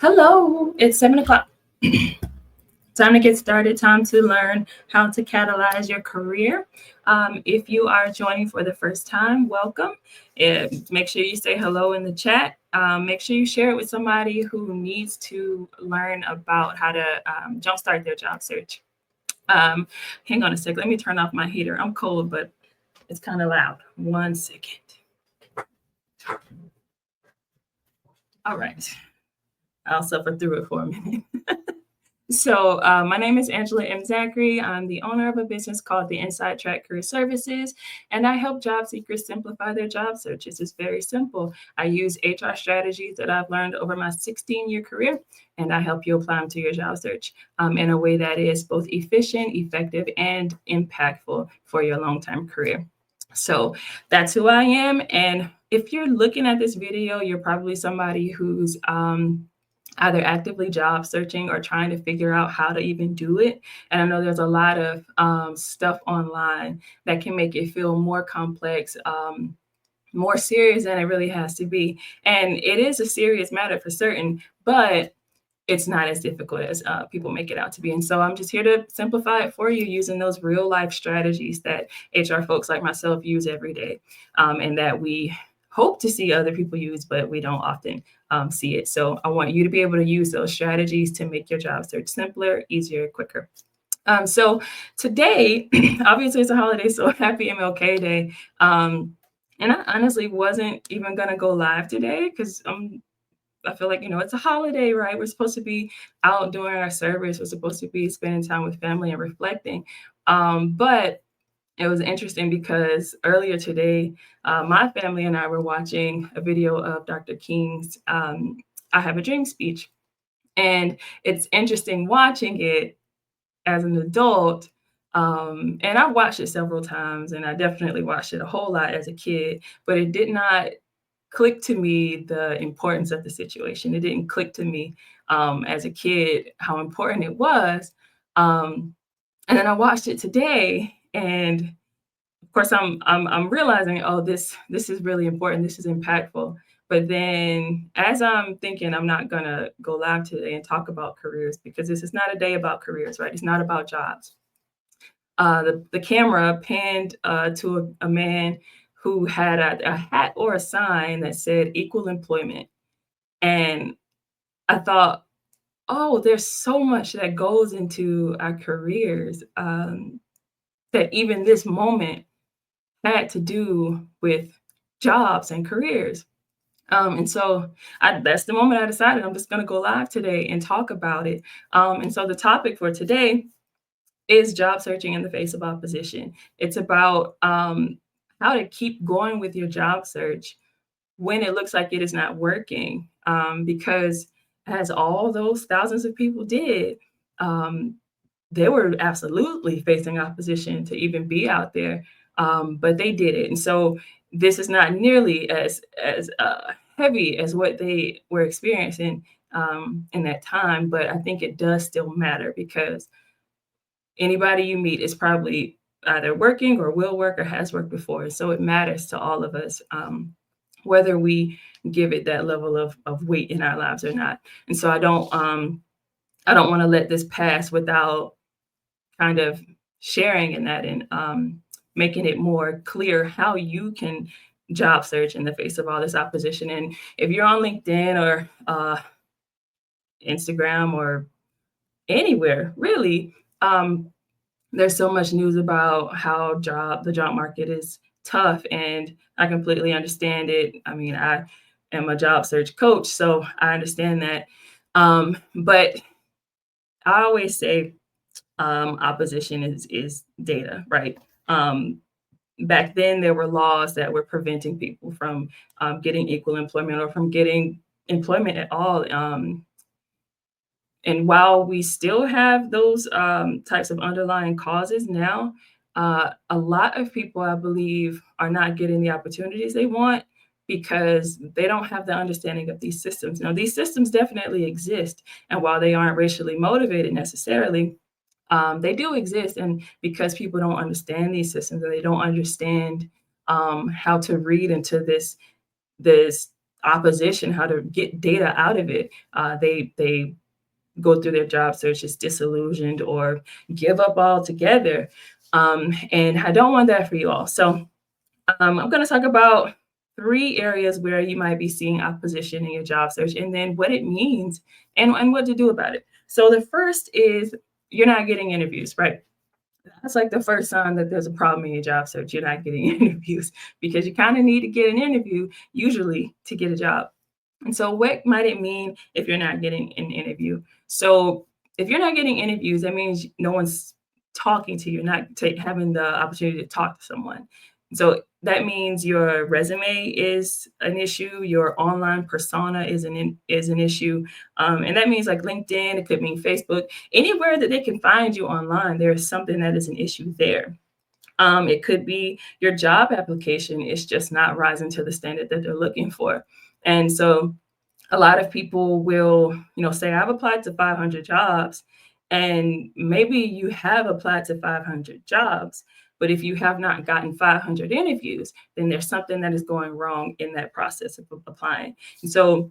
Hello, it's 7 o'clock. Time to get started. Time to learn how to catalyze your career. If you are joining for the first time, welcome. Make sure you say hello in the chat. Make sure you share it with somebody who needs to learn about how to jumpstart their job search. Hang on a sec. Let me turn off my heater. I'm cold, but it's kind of loud. 1 second. All right. I'll suffer through it for a minute. So, my name is Angela M. Zachary. I'm the owner of a business called the Inside Track Career Services, and I help job seekers simplify their job searches. It's very simple. I use HR strategies that I've learned over my 16-year career, and I help you apply them to your job search in a way that is both efficient, effective, and impactful for your long-term career. So that's who I am. And if you're looking at this video, you're probably somebody who's either actively job searching or trying to figure out how to even do it. And I know there's a lot of stuff online that can make it feel more complex, more serious than it really has to be. And it is a serious matter for certain, but it's not as difficult as people make it out to be. And so I'm just here to simplify it for you using those real life strategies that HR folks like myself use every day, and that we hope to see other people use, but we don't often see it. So I want you to be able to use those strategies to make your job search simpler, easier, quicker. So today, obviously it's a holiday, so happy MLK Day. And I honestly wasn't even gonna go live today because I feel like, it's a holiday, right? We're supposed to be out doing our service. We're supposed to be spending time with family and reflecting. But it was interesting because earlier today, my family and I were watching a video of Dr. King's I Have a Dream speech. And it's interesting watching it as an adult. And I watched it several times, and I definitely watched it a whole lot as a kid, but it did not click to me the importance of the situation. It didn't click to me as a kid how important it was. And then I watched it today, and of course I'm realizing, oh, this is really important. This is impactful. But then as I'm thinking, I'm not gonna go live today and talk about careers because this is not a day about careers, right? It's not about jobs. The camera panned to a man who had a hat or a sign that said equal employment. And I thought, oh, there's so much that goes into our careers, that even this moment had to do with jobs and careers. And so that's the moment I decided I'm just going to go live today and talk about it. And so the topic for today is job searching in the face of opposition. It's about how to keep going with your job search when it looks like it is not working, because as all those thousands of people did, um, they were absolutely facing opposition to even be out there, but they did it. And so this is not nearly as heavy as what they were experiencing in that time, but I think it does still matter because anybody you meet is probably either working or will work or has worked before. So it matters to all of us, whether we give it that level of weight in our lives or not. And so I don't want to let this pass without kind of sharing in that and making it more clear how you can job search in the face of all this opposition. And if you're on LinkedIn or Instagram or anywhere, really, there's so much news about how the job market is tough, and I completely understand it. I mean, I am a job search coach, so I understand that. But I always say opposition is data, right? Back then, there were laws that were preventing people from getting equal employment or from getting employment at all. And while we still have those types of underlying causes now, a lot of people, I believe, are not getting the opportunities they want because they don't have the understanding of these systems. Now, these systems definitely exist, and while they aren't racially motivated necessarily, they do exist. And because people don't understand these systems and they don't understand how to read into this opposition, how to get data out of it. They go through their job searches disillusioned or give up altogether. And I don't want that for you all. So I'm going to talk about three areas where you might be seeing opposition in your job search, and then what it means and what to do about it. So the first is you're not getting interviews, right? That's like the first sign that there's a problem in your job search. You're not getting interviews because you kind of need to get an interview usually to get a job. And so, what might it mean if you're not getting an interview? So, if you're not getting interviews, that means no one's talking to you, not having the opportunity to talk to someone. So, that means your resume is an issue, your online persona is an issue, and that means like LinkedIn. It could mean Facebook, anywhere that they can find you online. There is something that is an issue there. It could be your job application is just not rising to the standard that they're looking for. And so a lot of people will, say, I've applied to 500 jobs, and maybe you have applied to 500 jobs, but if you have not gotten 500 interviews, then there's something that is going wrong in that process of applying. And so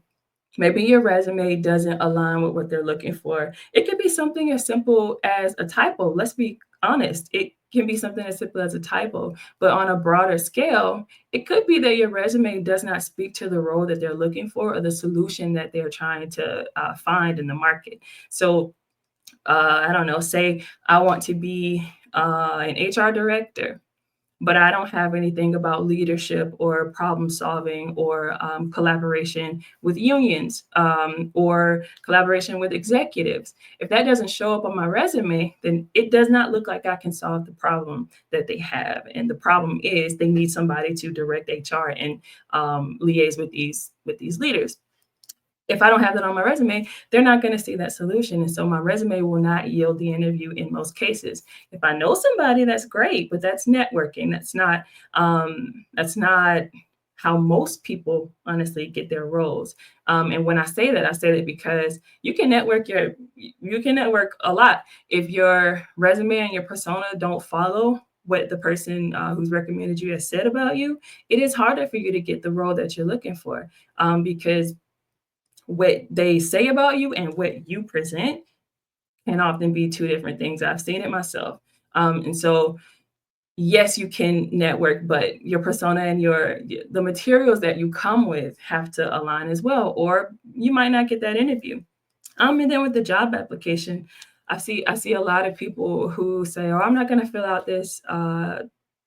maybe your resume doesn't align with what they're looking for. It could be something as simple as a typo. Let's be honest. It can be something as simple as a typo, but on a broader scale, it could be that your resume does not speak to the role that they're looking for or the solution that they're trying to find in the market. So, I don't know, say I want to be an HR director, but I don't have anything about leadership or problem solving or collaboration with unions or collaboration with executives. If that doesn't show up on my resume, then it does not look like I can solve the problem that they have. And the problem is they need somebody to direct HR and liaise with these leaders. If I don't have that on my resume, they're not going to see that solution. And so my resume will not yield the interview in most cases. If I know somebody, that's great, but that's networking. That's not how most people honestly get their roles. And when I say that because you can network a lot. If your resume and your persona don't follow what the person who's recommended you has said about you, it is harder for you to get the role that you're looking for, because what they say about you and what you present can often be two different things. I've seen it myself. And so, yes, you can network, but your persona and the materials that you come with have to align as well, or you might not get that interview. And then with the job application, I see a lot of people who say, "Oh, I'm not going to fill out this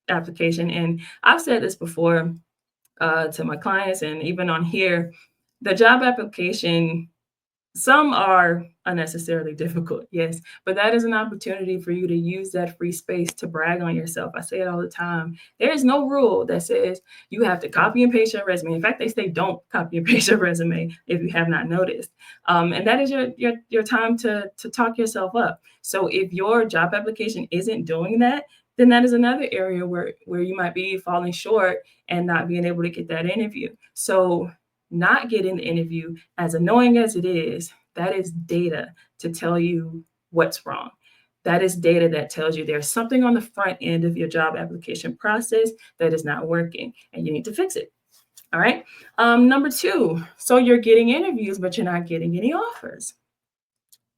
application," and I've said this before to my clients and even on here. The job application, some are unnecessarily difficult, yes, but that is an opportunity for you to use that free space to brag on yourself. I say it all the time. There is no rule that says you have to copy and paste your resume. In fact, they say don't copy and paste your resume if you have not noticed. And that is your time to talk yourself up. So if your job application isn't doing that, then that is another area where you might be falling short and not being able to get that interview. So not getting the interview, as annoying as it is, that is data to tell you what's wrong. That is data that tells you there's something on the front end of your job application process that is not working and you need to fix it. All right. Number two, so you're getting interviews, but you're not getting any offers.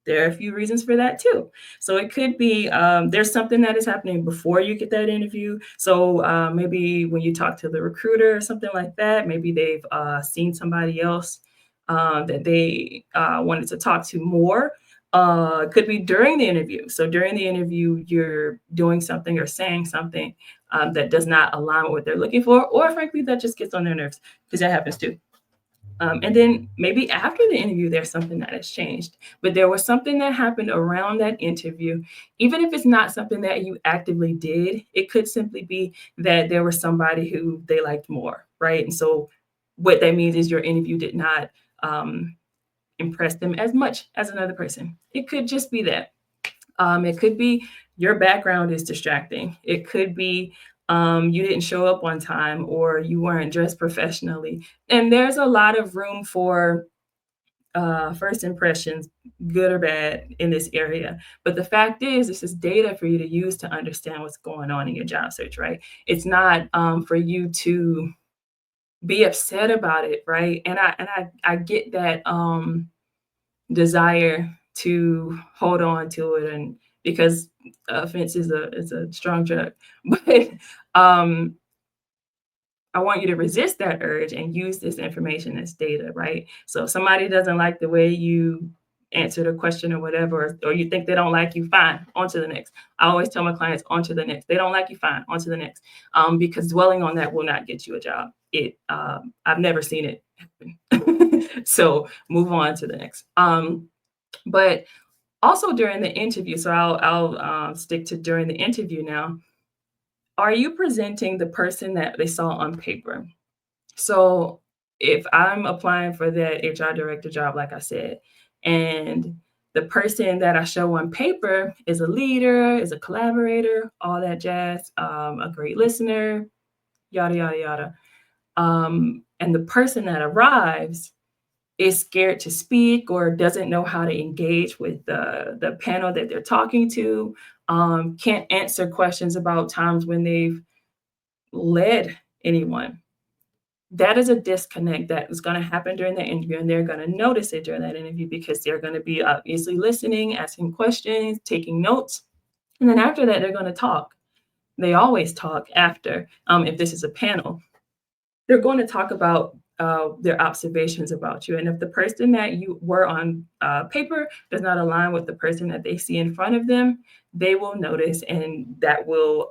There are a few reasons for that too. So it could be there's something that is happening before you get that interview. So maybe when you talk to the recruiter or something like that, maybe they've seen somebody else that they wanted to talk to more. Could be during the interview. So during the interview, you're doing something or saying something that does not align with what they're looking for, or frankly, that just gets on their nerves because that happens too. And then maybe after the interview, there's something that has changed, but there was something that happened around that interview. Even if it's not something that you actively did, it could simply be that there was somebody who they liked more, right? And so what that means is your interview did not impress them as much as another person. It could just be that. It could be your background is distracting. It could be you didn't show up on time or you weren't dressed professionally. And there's a lot of room for first impressions, good or bad, in this area. But the fact is, this is data for you to use to understand what's going on in your job search, right? It's not for you to be upset about it, right? And I get that desire to hold on to it, and because offense is a strong drug. But um I want you to resist that urge and use this information as data, right? So if somebody doesn't like the way you answered a question or whatever, or you think they don't like you, fine, on to the next. I always tell my clients, on to the next. They don't like you, fine, on to the next. Because dwelling on that will not get you a job. I've never seen it happen. So move on to the next. But also during the interview, so I'll stick to during the interview now. Are you presenting the person that they saw on paper? So if I'm applying for that HR director job, like I said, and the person that I show on paper is a leader, is a collaborator, all that jazz, a great listener, yada, yada, yada. And the person that arrives is scared to speak or doesn't know how to engage with the panel that they're talking to, can't answer questions about times when they've led anyone. That is a disconnect that is going to happen during the interview, and they're going to notice it during that interview because they're going to be obviously listening, asking questions, taking notes, and then after that they're going to talk. They always talk after. If this is a panel, they're going to talk about their observations about you, and if the person that you were on paper does not align with the person that they see in front of them, they will notice, and that will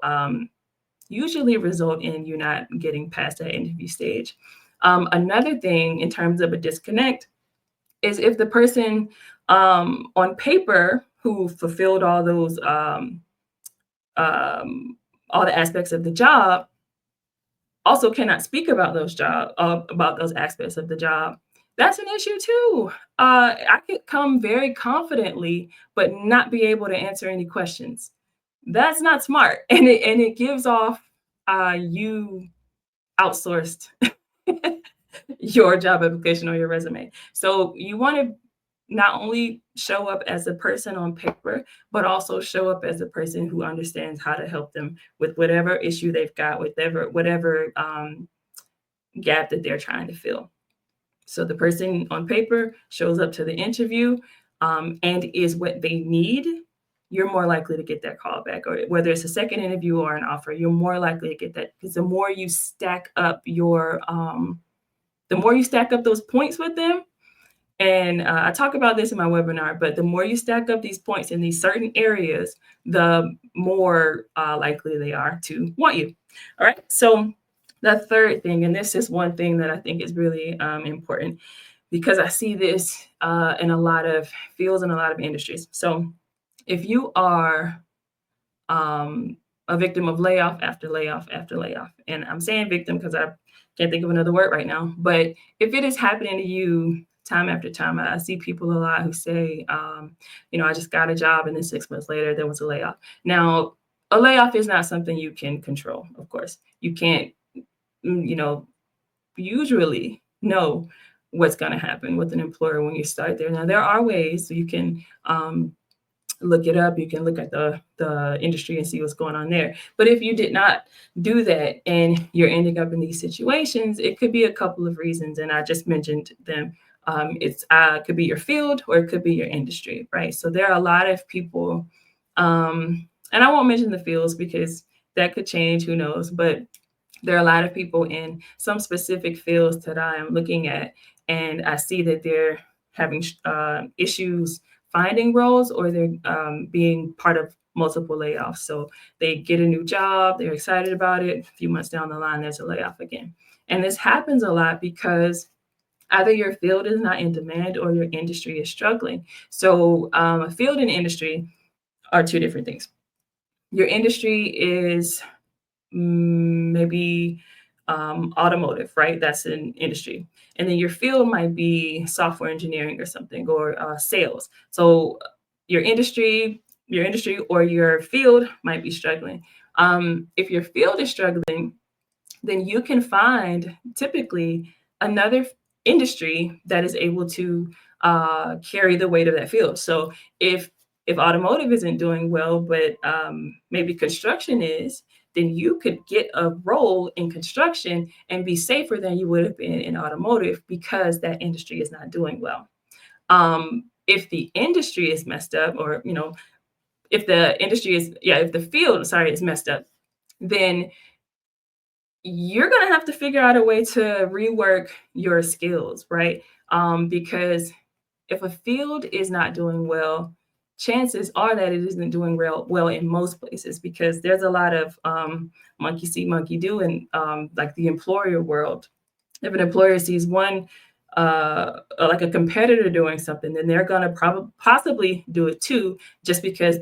usually result in you not getting past that interview stage. Another thing in terms of a disconnect is if the person on paper who fulfilled all the aspects of the job also cannot speak about about those aspects of the job. That's an issue too. I could come very confidently, but not be able to answer any questions. That's not smart, and it gives off you outsourced your job application or your resume. So you want to not only show up as a person on paper, but also show up as a person who understands how to help them with whatever issue they've got, whatever gap that they're trying to fill. So the person on paper shows up to the interview and is what they need. You're more likely to get that call back, or whether it's a second interview or an offer, you're more likely to get that because the more you stack up those points with them, and I talk about this in my webinar, but the more you stack up these points in these certain areas, the more likely they are to want you. All right. So the third thing, and this is one thing that I think is really important because I see this in a lot of fields and a lot of industries. So if you are a victim of layoff after layoff after layoff, and I'm saying victim because I can't think of another word right now, but if it is happening to you time after time, I see people a lot who say, I just got a job and then 6 months later there was a layoff. Now, a layoff is not something you can control, of course. You can't, usually know what's going to happen with an employer when you start there. Now, there are ways you can look it up. You can look at the industry and see what's going on there. But if you did not do that and you're ending up in these situations, it could be a couple of reasons. And I just mentioned them. It's could be your field or it could be your industry, right? So there are a lot of people, and I won't mention the fields because that could change, who knows, but there are a lot of people in some specific fields that I am looking at, and I see that they're having issues finding roles, or they're being part of multiple layoffs. So they get a new job, they're excited about it. A few months down the line, there's a layoff again. And this happens a lot because either your field is not in demand or your industry is struggling. So a field and industry are two different things. Your industry is maybe automotive, right? That's an industry. And then your field might be software engineering or something, or sales. So your industry or your field might be struggling. If your field is struggling, then you can find typically another industry that is able to carry the weight of that field. So if automotive isn't doing well, but maybe construction is, then you could get a role in construction and be safer than you would have been in automotive because that industry is not doing well. If the industry is messed up, or if the industry is, yeah, if the field, sorry, is messed up, then you're going to have to figure out a way to rework your skills, right? Because if a field is not doing well, chances are that it isn't doing well in most places, because there's a lot of monkey see, monkey do in like the employer world. If an employer sees one, like a competitor doing something, then they're going to possibly do it too, just because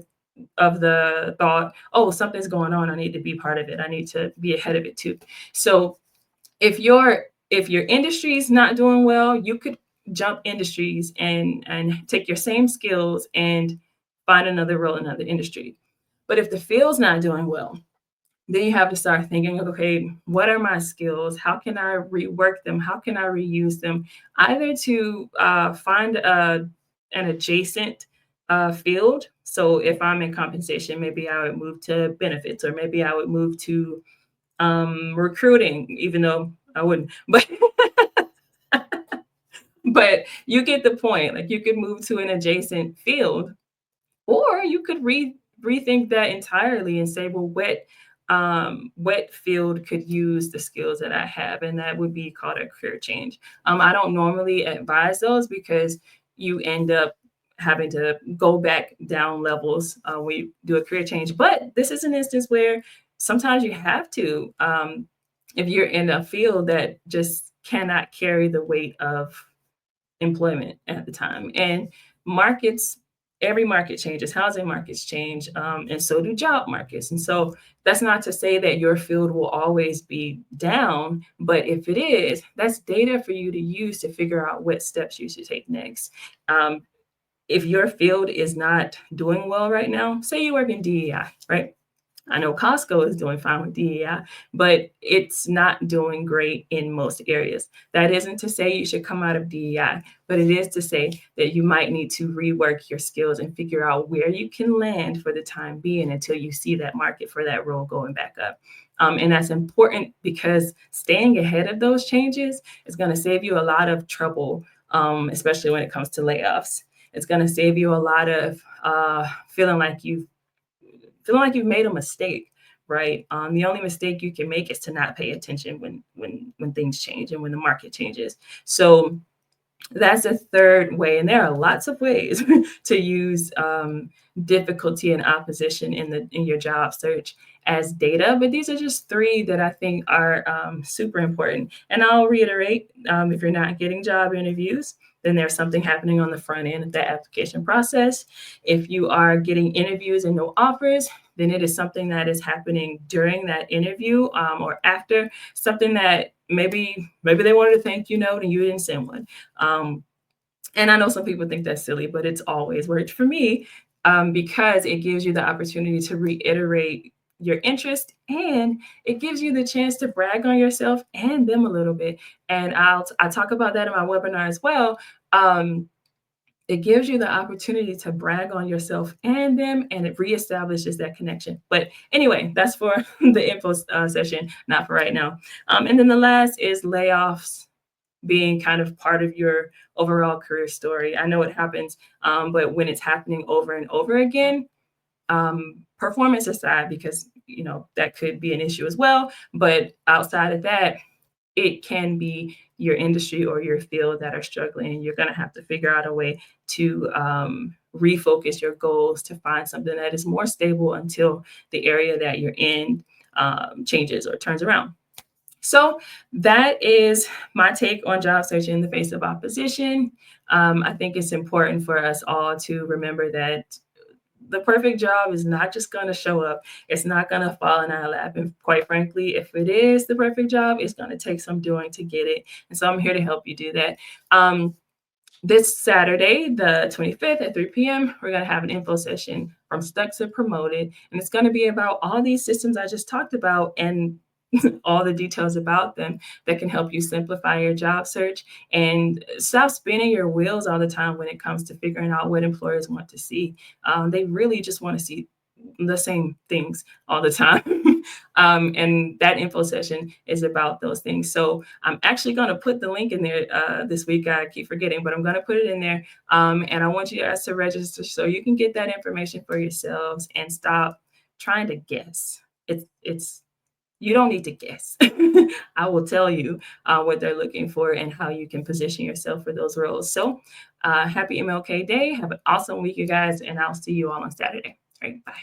of the thought, oh, something's going on, I need to be part of it, I need to be ahead of it too. So if your industry is not doing well, you could jump industries and take your same skills and find another role in another industry. But if the field's not doing well, then you have to start thinking, okay, what are my skills? How can I rework them? How can I reuse them? Either to find an adjacent field. So if I'm in compensation, maybe I would move to benefits, or maybe I would move to recruiting, even though I wouldn't. But you get the point. Like, you could move to an adjacent field, or you could rethink that entirely and say, well, what field could use the skills that I have? And that would be called a career change. I don't normally advise those, because you end up having to go back down levels when you do a career change. But this is an instance where sometimes you have to, if you're in a field that just cannot carry the weight of employment at the time. And markets, every market changes, housing markets change, and so do job markets. And so that's not to say that your field will always be down, but if it is, that's data for you to use to figure out what steps you should take next. If your field is not doing well right now, say you work in DEI, right? I know Costco is doing fine with DEI, but it's not doing great in most areas. That isn't to say you should come out of DEI, but it is to say that you might need to rework your skills and figure out where you can land for the time being until you see that market for that role going back up. And that's important, because staying ahead of those changes is going to save you a lot of trouble, especially when it comes to layoffs. It's going to save you a lot of feeling like you've made a mistake, right? The only mistake you can make is to not pay attention when things change and when the market changes. So that's a third way, and there are lots of ways to use difficulty and opposition in your job search as data, but these are just three that I think are super important. And I'll reiterate, if you're not getting job interviews, then there's something happening on the front end of the application process. If you are getting interviews and no offers, then it is something that is happening during that interview, or after, something that maybe they wanted a thank you note and you didn't send one. And I know some people think that's silly, but it's always worked for me, because it gives you the opportunity to reiterate your interest, and it gives you the chance to brag on yourself and them a little bit. And I talk about that in my webinar as well. It gives you the opportunity to brag on yourself and them, and it reestablishes that connection. But anyway, that's for the info session, not for right now. And then the last is layoffs being kind of part of your overall career story. I know it happens, but when it's happening over and over again, performance aside, because that could be an issue as well. But outside of that, it can be your industry or your field that are struggling, and you're going to have to figure out a way to refocus your goals to find something that is more stable until the area that you're in changes or turns around. So that is my take on job search in the face of opposition. I think it's important for us all to remember that the perfect job is not just going to show up. It's not going to fall in our lap. And quite frankly, if it is the perfect job, it's going to take some doing to get it. And so I'm here to help you do that. This Saturday, the 25th at 3 p.m., we're going to have an info session from Stuck to Promoted. And it's going to be about all these systems I just talked about and all the details about them that can help you simplify your job search and stop spinning your wheels all the time when it comes to figuring out what employers want to see. They really just want to see the same things all the time. And that info session is about those things. So I'm actually going to put the link in there this week. I keep forgetting, but I'm going to put it in there. And I want you guys to register so you can get that information for yourselves and stop trying to guess. It's you don't need to guess. I will tell you what they're looking for and how you can position yourself for those roles. So happy MLK Day. Have an awesome week, you guys, and I'll see you all on Saturday. All right, bye.